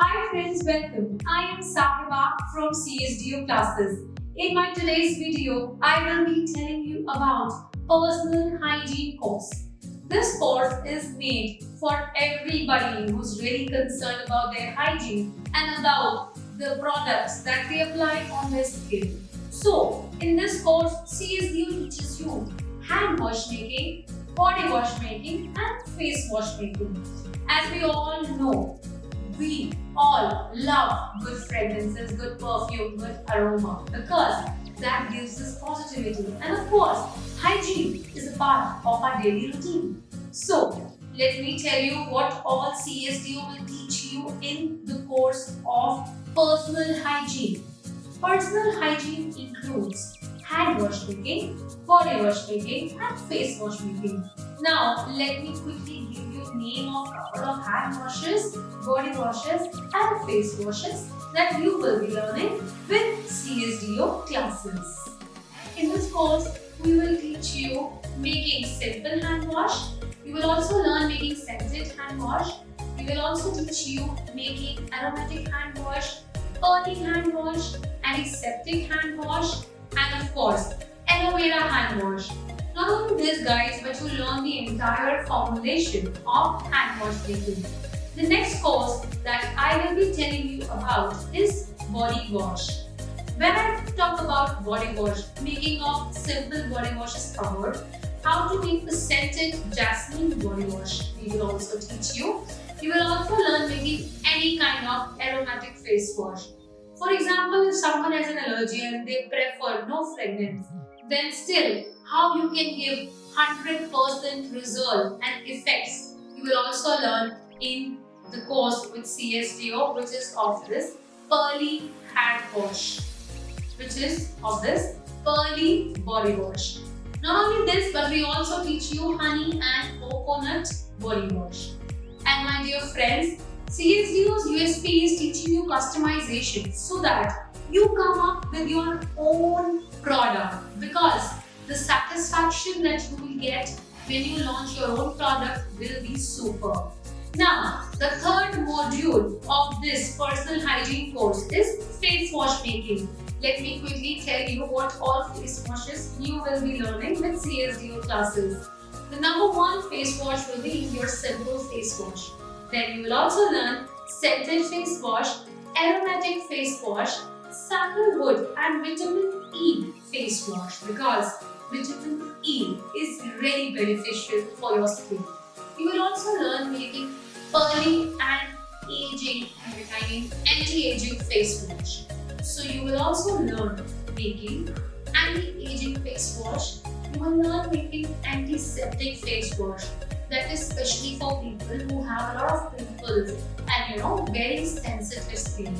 Hi friends, welcome. I am Sahiba from CSDO Classes. In my today's video, I will be telling you about Personal Hygiene course. This course is made for everybody who's really concerned about their hygiene and about the products that they apply on their skin. So, in this course, CSDO teaches you hand wash making, body wash making and face wash making. As we all know, we all love good fragrances, good perfume, good aroma because that gives us positivity. And of course, hygiene is a part of our daily routine. So, let me tell you what all CSDO will teach you in the course of personal hygiene. Personal hygiene includes hand wash making, body wash making and face wash making. Now, let me quickly give you name of couple of hand washes, body washes and face washes that you will be learning with CSDO classes. In this course, we will teach you making simple hand wash. You will also learn making scented hand wash. We will also teach you making aromatic hand wash, Perley hand wash, Antiseptic hand wash and of course Aloe Vera hand wash. Not only this guys, but you learn the entire formulation of hand wash making. The next course that I will be telling you about is body wash. When I talk about body wash, making of simple body wash is covered. How to make the scented Jasmine body wash, we will also teach you. You will also learn making any kind of aromatic face wash. For example, if someone has an allergy and they prefer no fragrance, then still how you can give 100% result and effects, you will also learn in the course with CSDO, which is of this Pearly hand wash, which is of this Pearly body wash. Not only this, but we also teach you honey and coconut body wash. And my dear friends, CSDO's USP is teaching you customization so that you come up with your own product, because the satisfaction that you will get when you launch your own product will be superb. Now, the third module of this personal hygiene course is face wash making. Let me quickly tell you what all face washes you will be learning with CSDO classes. The number one face wash will be your simple face wash. Then you will also learn scented face wash, aromatic face wash, Sandalwood and Vitamin E face wash, because vitamin E is really beneficial for your skin. You will also learn making Perley and Anti-aging face wash. So you will also learn making anti-aging face wash. You will learn making antiseptic face wash. That is especially for people who have a lot of pimples and very sensitive skin.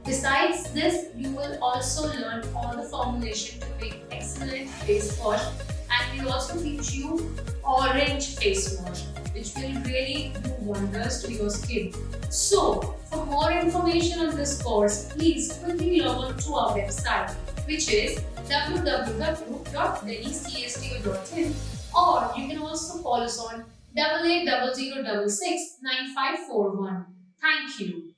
Besides this, you will also learn all the formulation to make excellent face wash, and we will also teach you orange face wash, which will really do wonders to your skin. So, for more information on this course, please quickly log on to our website, which is www.delhicsdo.in, or you can also call us on 8800669541. Thank you.